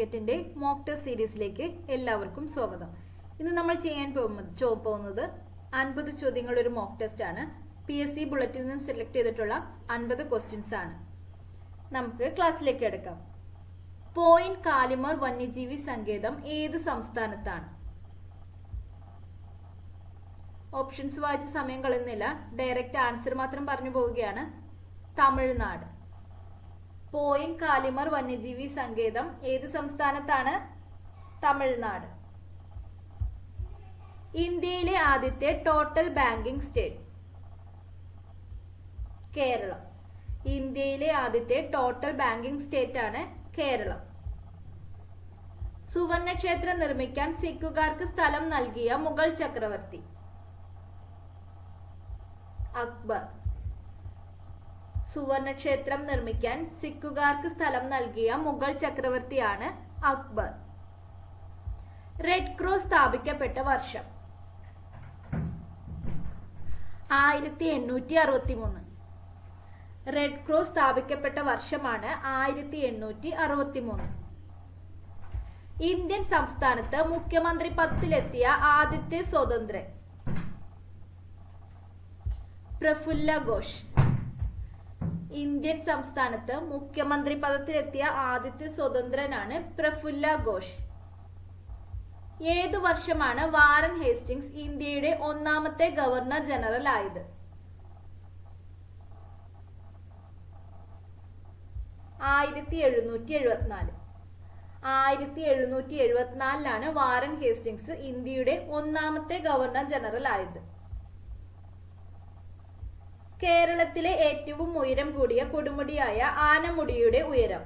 ടിക്കറ്റിന്റെ mock test സീരീസിലേക്ക് എല്ലാവർക്കും സ്വാഗതം. ഇന്ന് നമ്മൾ ചെയ്യാൻ പോകുന്നത് 50 ചോദ്യങ്ങളുടെ ഒരു മോക്ക് ടെസ്റ്റ് ആണ്. PSC ബുള്ളറ്റിൽ നിന്നും സെലക്ട് ചെയ്തിട്ടുള്ള 50 ക്വസ്റ്റ്യൻസ് ആണ്. നമുക്ക് ക്ലാസ്സിലേക്ക് എടുക്കാം. പോയിന്റ് കാലിമർ വന്യജീവി സങ്കേതം ഏത് സംസ്ഥാനത്താണ്? ഓപ്ഷൻസ് വായിച്ച് സമയം കളയുന്നില്ല, ഡയറക്റ്റ് ആൻസർ മാത്രം പറഞ്ഞു പോവുകയാണ്. തമിഴ്നാട്. പോയിന്റ് കാലിമർ വന്യജീവി സങ്കേതം ഏത് സംസ്ഥാനത്താണ്? തമിഴ്നാട്. ഇന്ത്യയിലെ ആദ്യത്തെ ടോട്ടൽ ബാങ്കിംഗ് സ്റ്റേറ്റ്? കേരളം. ഇന്ത്യയിലെ ആദ്യത്തെ ടോട്ടൽ ബാങ്കിംഗ് സ്റ്റേറ്റ് ആണ് കേരളം. സുവർണക്ഷേത്രം നിർമ്മിക്കാൻ സിഖുകാർക്ക് സ്ഥലം നൽകിയ മുഗൾ ചക്രവർത്തി? അക്ബർ. സുവർണക്ഷേത്രം നിർമ്മിക്കാൻ സിഖുകാർക്ക് സ്ഥലം നൽകിയ മുഗൾ ചക്രവർത്തിയാണ് അക്ബർ. റെഡ് ക്രോസ് സ്ഥാപിക്കപ്പെട്ട വർഷം? 1863. റെഡ് ക്രോസ് സ്ഥാപിക്കപ്പെട്ട വർഷമാണ് 1863. ഇന്ത്യൻ സംസ്ഥാനത്ത് മുഖ്യമന്ത്രി പദത്തിലെത്തിയ ആദ്യത്തെ സ്വതന്ത്രൻ? പ്രഫുല്ല ഘോഷ്. ഇന്ത്യൻ സംസ്ഥാനത്ത് മുഖ്യമന്ത്രി പദത്തിലെത്തിയ ആദ്യത്തെ സ്വതന്ത്രനാണ് പ്രഫുല്ല ഘോഷ്. ഏതു വർഷമാണ് വാറൻ ഹേസ്റ്റിംഗ്സ് ഇന്ത്യയുടെ ഒന്നാമത്തെ ഗവർണർ ജനറൽ ആയത്? 1774. 1774 വാറൻ ഹേസ്റ്റിംഗ്സ് ഇന്ത്യയുടെ ഒന്നാമത്തെ ഗവർണർ ജനറൽ ആയത്. കേരളത്തിലെ ഏറ്റവും ഉയരം കൂടിയ കൊടുമുടിയായ ആനമുടിയുടെ ഉയരം?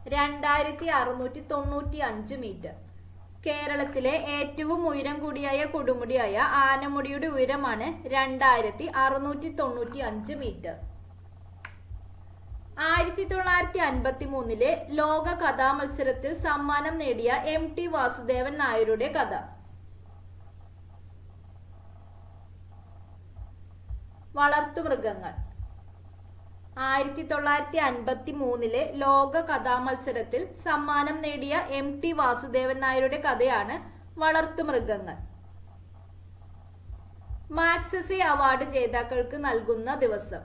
2695 മീറ്റർ. കേരളത്തിലെ ഏറ്റവും ഉയരം കൂടിയായ കൊടുമുടിയായ ആനമുടിയുടെ ഉയരമാണ് 2695 മീറ്റർ. 1953 ലോക കഥാമത്സരത്തിൽ സമ്മാനം നേടിയ MT വാസുദേവൻ നായരുടെ കഥ? വളർത്തുമൃഗങ്ങൾ. 1953 ലോക കഥാമത്സരത്തിൽ സമ്മാനം നേടിയ MT വാസുദേവൻ നായരുടെ കഥയാണ് വളർത്തുമൃഗങ്ങൾ. മാഗ്സസെ അവാർഡ് ജേതാക്കൾക്ക് നൽകുന്ന ദിവസം?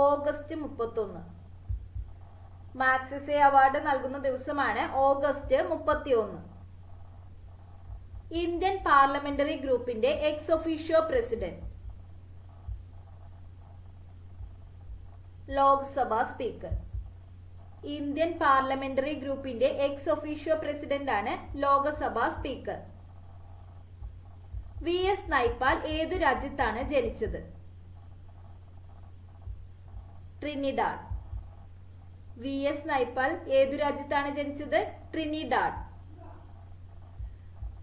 ഓഗസ്റ്റ് 31. മാഗ്സസെ അവാർഡ് നൽകുന്ന ദിവസമാണ് ഓഗസ്റ്റ് 31. ഇന്ത്യൻ പാർലമെന്ററി ഗ്രൂപ്പിന്റെ ex officio president? Lok Sabha speaker. Indian parliamentary ഗ്രൂപ്പിന്റെ എക്സ് ഒഫീഷ്യോ പ്രസിഡന്റ് ആണ് ലോക്സഭാ സ്പീക്കർ. VS നൈപ്പാൽ ഏതു രാജ്യത്താണ് ജനിച്ചത്? ട്രിനിഡാഡ്. VS നൈപ്പാൽ ഏതു രാജ്യത്താണ് ജനിച്ചത്? ട്രിനിഡാഡ്.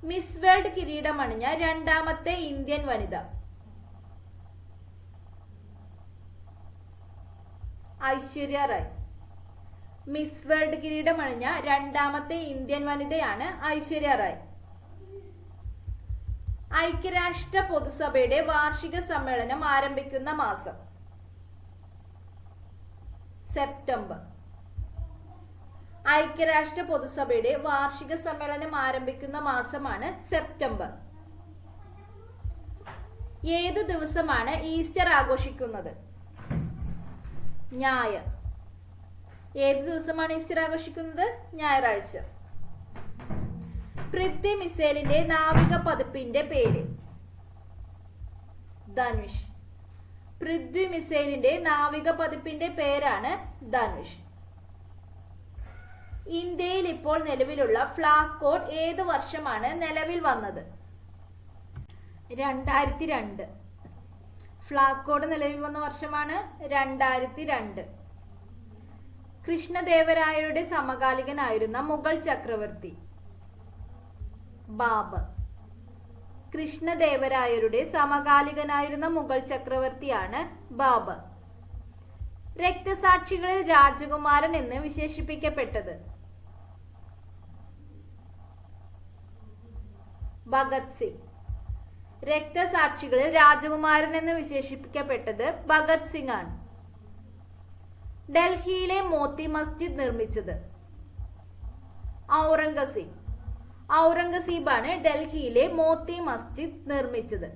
മിസ് വേൾഡ് കിരീടമണിഞ്ഞ രണ്ടാമത്തെ ഇന്ത്യൻ വനിത? ഐശ്വര്യ റായ്. മിസ് വേൾഡ് കിരീടമണിഞ്ഞ രണ്ടാമത്തെ ഇന്ത്യൻ വനിതയാണ് ഐശ്വര്യ റായ്. ഐക്യരാഷ്ട്ര പൊതുസഭയുടെ വാർഷിക സമ്മേളനം ആരംഭിക്കുന്ന മാസം? സെപ്റ്റംബർ. ഐക്യരാഷ്ട്ര പൊതുസഭയുടെ വാർഷിക സമ്മേളനം ആരംഭിക്കുന്ന മാസമാണ് സെപ്റ്റംബർ. ഏതു ദിവസമാണ് ഈസ്റ്റർ ആഘോഷിക്കുന്നത്? ഞായർ. ഏതു ദിവസമാണ് ഈസ്റ്റർ ആഘോഷിക്കുന്നത്? ഞായറാഴ്ച. പൃഥ്വി മിസൈലിന്റെ നാവിക പതിപ്പിന്റെ പേര്? ധനുഷ്. പൃഥ്വി മിസൈലിന്റെ നാവിക പതിപ്പിന്റെ പേരാണ് ധനുഷ്. ഇന്ത്യയിൽ ഇപ്പോൾ നിലവിലുള്ള ഫ്ലാഗ് കോഡ് ഏത് വർഷമാണ് നിലവിൽ വന്നത്? 2002. ഫ്ലാഗ് കോഡ് നിലവിൽ വന്ന വർഷമാണ് 2002. കൃഷ്ണദേവരായരുടെ സമകാലികനായിരുന്ന മുഗൾ ചക്രവർത്തി? ബാബർ. കൃഷ്ണദേവരായരുടെ സമകാലികനായിരുന്ന മുഗൾ ചക്രവർത്തിയാണ് ബാബർ. രക്തസാക്ഷികളിൽ രാജകുമാരൻ എന്ന് വിശേഷിപ്പിക്കപ്പെട്ടത്? ഭഗത് സിംഗ്. രക്തസാക്ഷികളിൽ രാജകുമാരൻ എന്ന് വിശേഷിപ്പിക്കപ്പെട്ടത് ഭഗത് സിംഗ് ആണ്. ഡൽഹിയിലെ മോത്തി മസ്ജിദ് നിർമ്മിച്ചത് ഔറംഗസീബ്. ഔറംഗസീബാണ് ഡൽഹിയിലെ മോത്തി മസ്ജിദ് നിർമ്മിച്ചത്.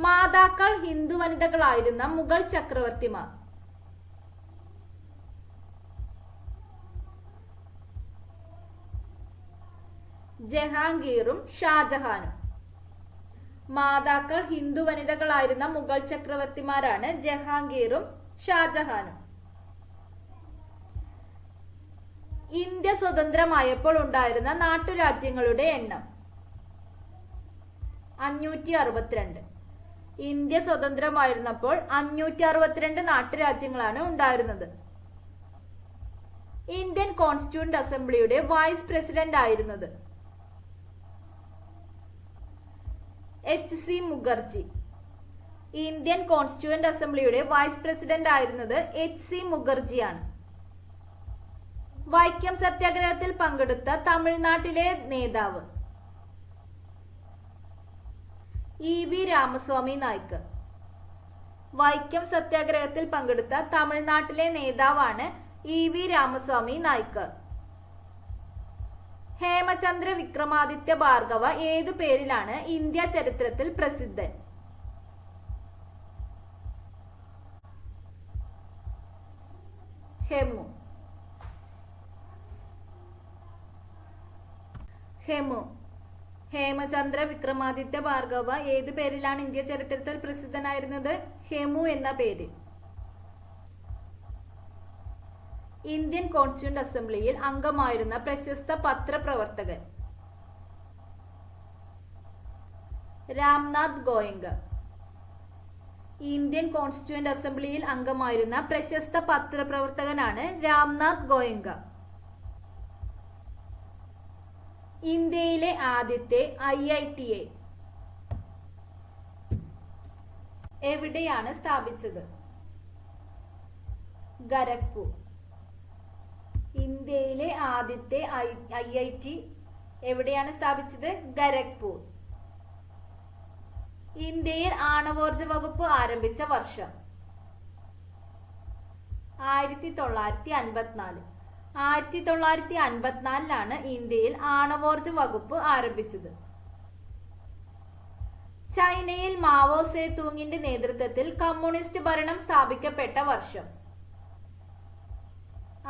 മാതാക്കൾ ഹിന്ദു വനിതകളായിരുന്ന മുഗൾ ചക്രവർത്തിമാർ. ജഹാംഗീറും ഷാജഹാനും. മാതാക്കൾ ഹിന്ദു വനിതകളായിരുന്ന മുഗൾ ചക്രവർത്തിമാരാണ് ജഹാംഗീറും ഷാജഹാനും. ഇന്ത്യ സ്വതന്ത്രമായപ്പോൾ ഉണ്ടായിരുന്ന നാട്ടുരാജ്യങ്ങളുടെ എണ്ണം 562. ഇന്ത്യ സ്വതന്ത്രമായിരുന്നപ്പോൾ 562 നാട്ടുരാജ്യങ്ങളാണ് ഉണ്ടായിരുന്നത്. ഇന്ത്യൻ കോൺസ്റ്റിറ്റ്യൂന്റ് അസംബ്ലിയുടെ വൈസ് പ്രസിഡന്റ് ആയിരുന്നത് HC മുഖർജി. ഇന്ത്യൻ കോൺസ്റ്റിറ്റ്യൂന്റ് അസംബ്ലിയുടെ വൈസ് പ്രസിഡന്റ് ആയിരുന്നത് HC മുഖർജിയാണ്. വൈക്കം സത്യാഗ്രഹത്തിൽ പങ്കെടുത്ത തമിഴ്നാട്ടിലെ നേതാവ് EV രാമസ്വാമി നായ്ക്കർ. വൈക്കം സത്യാഗ്രഹത്തിൽ പങ്കെടുത്ത തമിഴ്നാട്ടിലെ നേതാവാണ് EV രാമസ്വാമി നായ്ക്കർ. ഹേമചന്ദ്ര വിക്രമാദിത്യ ഭാർഗവ ഏതു പേരിലാണ് ഇന്ത്യ ചരിത്രത്തിൽ പ്രസിദ്ധൻ? ഹെമു. ഹെമു. ഹേമചന്ദ്ര വിക്രമാദിത്യ ഭാർഗവ ഏതു പേരിലാണ് ഇന്ത്യ ചരിത്രത്തിൽ പ്രസിദ്ധനായിരുന്നത്? ഹെമു എന്ന പേര്. ഇന്ത്യൻ കോൺസ്റ്റിറ്റ്യൂന്റ് അസംബ്ലിയിൽ അംഗമായിരുന്ന പ്രശസ്ത പത്രപ്രവർത്തകൻ രാംനാഥ് ഗോയങ്ക. ഇന്ത്യൻ കോൺസ്റ്റിറ്റ്യൂന്റ് അസംബ്ലിയിൽ അംഗമായിരുന്ന പ്രശസ്ത പത്രപ്രവർത്തകനാണ് രാംനാഥ് ഗോയങ്ക. ഇന്ത്യയിലെ ആദ്യത്തെ IITA എവിടെയാണ് സ്ഥാപിച്ചത്? ഖരഗ്പൂർ. ഇന്ത്യയിലെ ആദ്യത്തെ IIT എവിടെയാണ് സ്ഥാപിച്ചത്? ഖരഗ്പൂർ. ഇന്ത്യയിൽ ആണവോർജ വകുപ്പ് ആരംഭിച്ച വർഷം 1954. 1954 ഇന്ത്യയിൽ ആണവോർജ വകുപ്പ് ആരംഭിച്ചത്. ചൈനയിൽ മാവോ സേ തൂങ്ങിന്റെ നേതൃത്വത്തിൽ കമ്മ്യൂണിസ്റ്റ് ഭരണം സ്ഥാപിക്കപ്പെട്ട വർഷം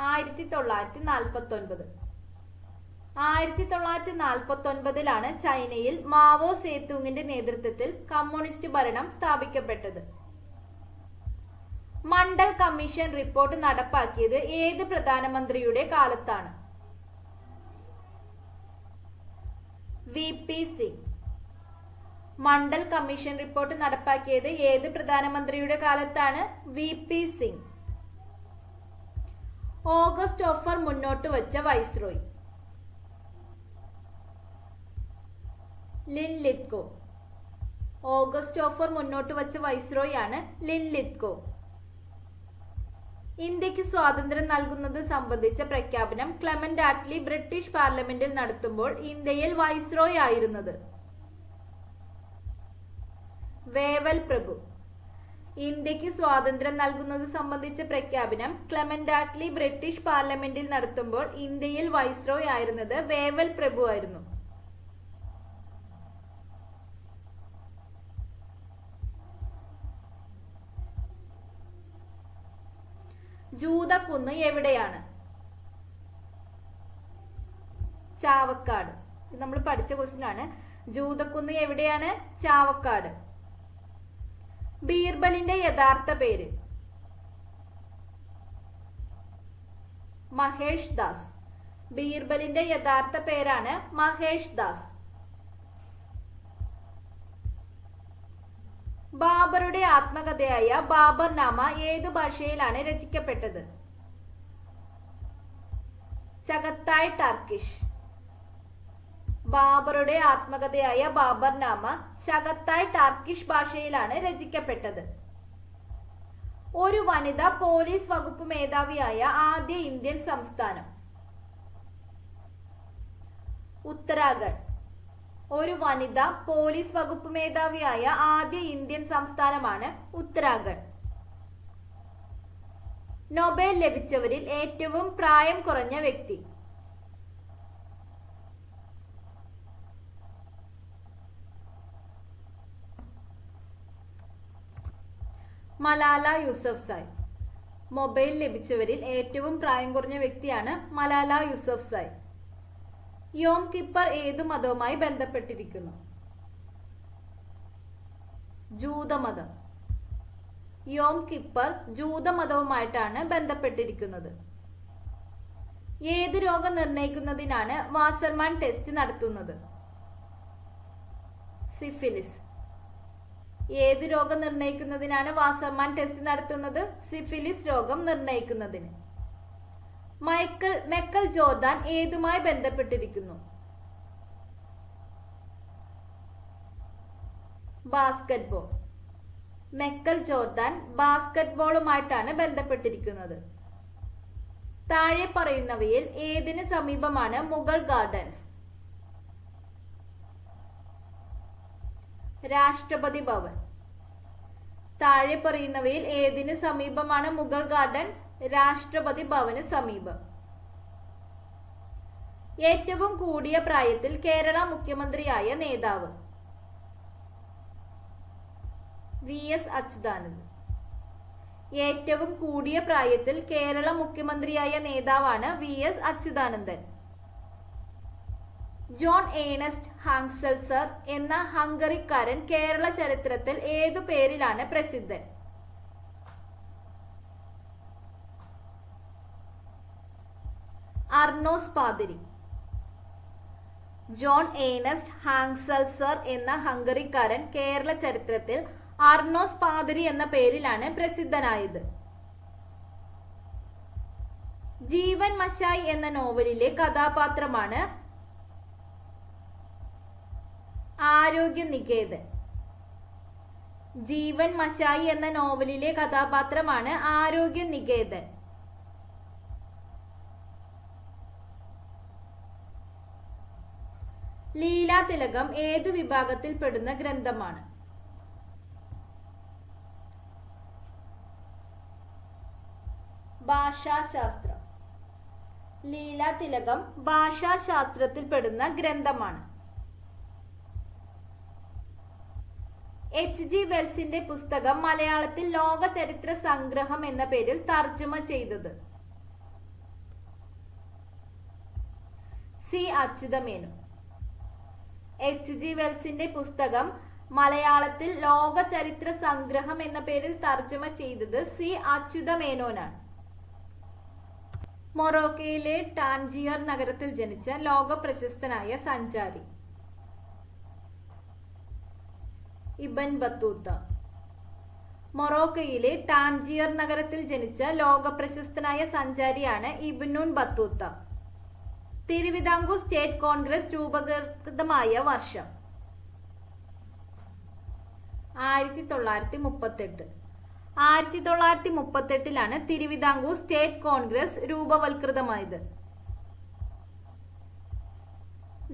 1949. 1949 ചൈനയിൽ മാവോ സേ തൂങ്ങിന്റെ നേതൃത്വത്തിൽ കമ്മ്യൂണിസ്റ്റ് ഭരണം സ്ഥാപിക്കപ്പെട്ടത്. മണ്ഡൽ കമ്മീഷൻ റിപ്പോർട്ട് നടപ്പാക്കിയത് ഏത് പ്രധാനമന്ത്രിയുടെ കാലത്താണ്? VP Singh. Mandal commission report നടപ്പാക്കിയത് ഏത് പ്രധാനമന്ത്രിയുടെ കാലത്താണ്? VP സിംഗ്. ഓഗസ്റ്റ് ഓഫർ മുന്നോട്ട് വച്ച വൈസ്രോയ് ലിൻലിത്കോ. ഓഗസ്റ്റ് ഓഫർ മുന്നോട്ട് വച്ച വൈസ്രോയ് ആണ് ലിൻലിത്കോ. ഇന്ത്യക്ക് സ്വാതന്ത്ര്യം നൽകുന്നത് സംബന്ധിച്ച പ്രഖ്യാപനം ക്ലെമന്റ് ആറ്റ്ലി ബ്രിട്ടീഷ് പാർലമെന്റിൽ നടത്തുമ്പോൾ ഇന്ത്യയിൽ വൈസ്രോയ് ആയിരുന്നത് വേവൽ പ്രഭു. ഇന്ത്യക്ക് സ്വാതന്ത്ര്യം നൽകുന്നത് സംബന്ധിച്ച പ്രഖ്യാപനം ക്ലെമന്റ് ആറ്റ്ലി ബ്രിട്ടീഷ് പാർലമെന്റിൽ നടത്തുമ്പോൾ ഇന്ത്യയിൽ വൈസ്രോയ് ആയിരുന്നത് വേവൽ പ്രഭു ആയിരുന്നു. ജൂതക്കുന്ന് എവിടെയാണ്? ചാവക്കാട്. ഇത് നമ്മൾ പഠിച്ച ക്വസ്റ്റ്യൻ ആണ്. ജൂതക്കുന്ന് എവിടെയാണ്? ചാവക്കാട്. ബീർബലിന്റെ യഥാർത്ഥ പേര്? മഹേഷ് ദാസ്. ബീർബലിന്റെ യഥാർത്ഥ പേരാണ് മഹേഷ് ദാസ്. ബാബറുടെ ആത്മകഥയായ ബാബർനാമ ഏതു ഭാഷയിലാണ് രചിക്കപ്പെട്ടത്? ചഗത്തായ് ടർക്കിഷ്. ബാബറുടെ ആത്മകഥയായ ബാബർനാമ ചഗത്തായ് ടർക്കിഷ് ഭാഷയിലാണ് രചിക്കപ്പെട്ടത്. ഒരു വനിത പോലീസ് വകുപ്പ് മേധാവിയായ ആദ്യ ഇന്ത്യൻ സംസ്ഥാനം? ഉത്തരാഖണ്ഡ്. ഒരു വനിത പോലീസ് വകുപ്പ് മേധാവിയായ ആദ്യ ഇന്ത്യൻ സംസ്ഥാനമാണ് ഉത്തരാഖണ്ഡ്. നൊബേൽ ലഭിച്ചവരിൽ ഏറ്റവും പ്രായം കുറഞ്ഞ വ്യക്തി? മലാല യൂസഫ്സായ്. നൊബേൽ ലഭിച്ചവരിൽ ഏറ്റവും പ്രായം കുറഞ്ഞ വ്യക്തിയാണ് മലാല യൂസഫ്സായ്. യോം കിപ്പർ ഏതു മതവുമായി ബന്ധപ്പെട്ടിരിക്കുന്നു? ജൂതമതം. യോം കിപ്പർ ജൂതമതവുമായിട്ടാണ് ബന്ധപ്പെട്ടിരിക്കുന്നത്. ഏത് രോഗം നിർണയിക്കുന്നതിനാണ് വാസർമാൻ ടെസ്റ്റ് നടത്തുന്നത്? സിഫിലിസ്. ഏത് രോഗം നിർണയിക്കുന്നതിനാണ് വാസർമാൻ ടെസ്റ്റ് നടത്തുന്നത്? സിഫിലിസ് രോഗം നിർണയിക്കുന്നതിന്. മൈക്കൽ ജോർദാൻ ഏതുമായി ബന്ധപ്പെട്ടിരിക്കുന്നു? ബാസ്കറ്റ്ബോൾ. മൈക്കൽ ജോർദാൻ ബാസ്കറ്റ്ബോളുമായിട്ടാണ് ബന്ധപ്പെട്ടിരിക്കുന്നത്. താഴെ പറയുന്നവയിൽ ഏതിന് സമീപമാണ് മുഗൾ ഗാർഡൻസ്? രാഷ്ട്രപതി ഭവൻ. താഴെ പറയുന്നവയിൽ ഏതിന് സമീപമാണ് മുഗൾ ഗാർഡൻസ്? രാഷ്ട്രപതി ഭവന് സമീപം. ഏറ്റവും കൂടിയ പ്രായത്തിൽ കേരള മുഖ്യമന്ത്രിയായ നേതാവ്? VS അച്യുതാനന്ദൻ. ഏറ്റവും കൂടിയ പ്രായത്തിൽ കേരള മുഖ്യമന്ത്രിയായ നേതാവാണ് VS അച്യുതാനന്ദൻ. ജോൺ ഏണസ്റ്റ് ഹാങ്സൽസർ എന്ന ഹംഗറിക്കാരൻ കേരള ചരിത്രത്തിൽ ഏതു പേരിലാണ് പ്രസിദ്ധൻ? അർണോസ് പാതിരി. ജോൺ ഏണസ്റ്റ് ഹാങ്സൽസർ എന്ന ഹംഗറിക്കാരൻ കേരള ചരിത്രത്തിൽ അർണോസ് പാതിരി എന്ന പേരിലാണ് പ്രസിദ്ധനായത്. ജീവൻ മശായി എന്ന നോവലിലെ കഥാപാത്രമാണ് ആരോഗ്യ നികേതൻ. ജീവൻ മശായി എന്ന നോവലിലെ കഥാപാത്രമാണ് ആരോഗ്യ നികേതൻ. ലീലാതിലകം ഏതു വിഭാഗത്തിൽപ്പെടുന്ന ഗ്രന്ഥമാണ്? ഭാഷാശാസ്ത്രം. ലീലാതിലകം ഭാഷാശാസ്ത്രത്തിൽപ്പെടുന്ന ഗ്രന്ഥമാണ്. H.G. വെൽസിന്റെ പുസ്തകം മലയാളത്തിൽ ലോക ചരിത്ര സംഗ്രഹം എന്ന പേരിൽ തർജ്ജമ ചെയ്തത്? C. അച്യുതമേനോൻ. H.G. വെൽസിന്റെ പുസ്തകം മലയാളത്തിൽ ലോക ചരിത്ര സംഗ്രഹം എന്ന പേരിൽ തർജ്ജമ ചെയ്തത് C. അച്യുതമേനോനാണ്. മൊറോക്കയിലെ ടാൻജിയർ നഗരത്തിൽ ജനിച്ച ലോക പ്രശസ്തനായ സഞ്ചാരി? ഇബ്ൻ ബത്തൂത്ത. മൊറോക്കയിലെ ടാൻജിയർ നഗരത്തിൽ ജനിച്ച ലോക പ്രശസ്തനായ സഞ്ചാരിയാണ് ഇബ്നുൻ ബത്തൂത്ത. തിരുവിതാംകൂർ സ്റ്റേറ്റ് കോൺഗ്രസ് രൂപീകൃതമായ വർഷം? 1938. 1938 തിരുവിതാംകൂർ സ്റ്റേറ്റ് കോൺഗ്രസ് രൂപവൽകൃതമായത്.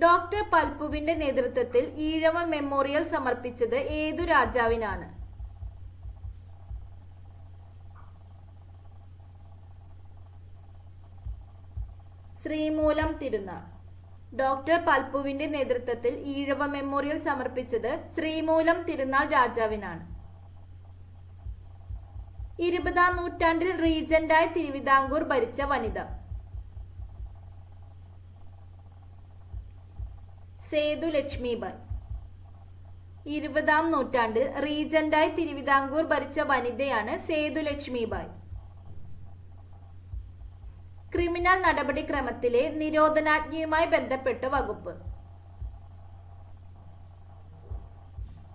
ഡോക്ടർ പൽപുവിന്റെ നേതൃത്വത്തിൽ ഈഴവ മെമ്മോറിയൽ സമർപ്പിച്ചത് ഏതു രാജാവിനാണ്? ശ്രീമൂലം തിരുനാൾ. ഡോക്ടർ പൽപുവിന്റെ നേതൃത്വത്തിൽ ഈഴവ മെമ്മോറിയൽ സമർപ്പിച്ചത് ശ്രീമൂലം തിരുനാൾ രാജാവിനാണ്. 20-ാം നൂറ്റാണ്ടിൽ റീജന്റായി തിരുവിതാംകൂർ ഭരിച്ച വനിത? സേതു ലക്ഷ്മിബായി. 20-ാം നൂറ്റാണ്ടിൽ റീജന്റായി തിരുവിതാംകൂർ ഭരിച്ച വനിതയാണ് സേതു ലക്ഷ്മിബായി. ക്രിമിനൽ നടപടിക്രമത്തിലെ നിരോധനാജ്ഞയുമായി ബന്ധപ്പെട്ട വകുപ്പ്?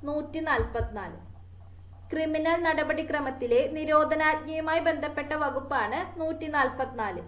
144. ക്രിമിനൽ നടപടിക്രമത്തിലെ നിരോധനാജ്ഞയുമായി ബന്ധപ്പെട്ട വകുപ്പാണ് 144.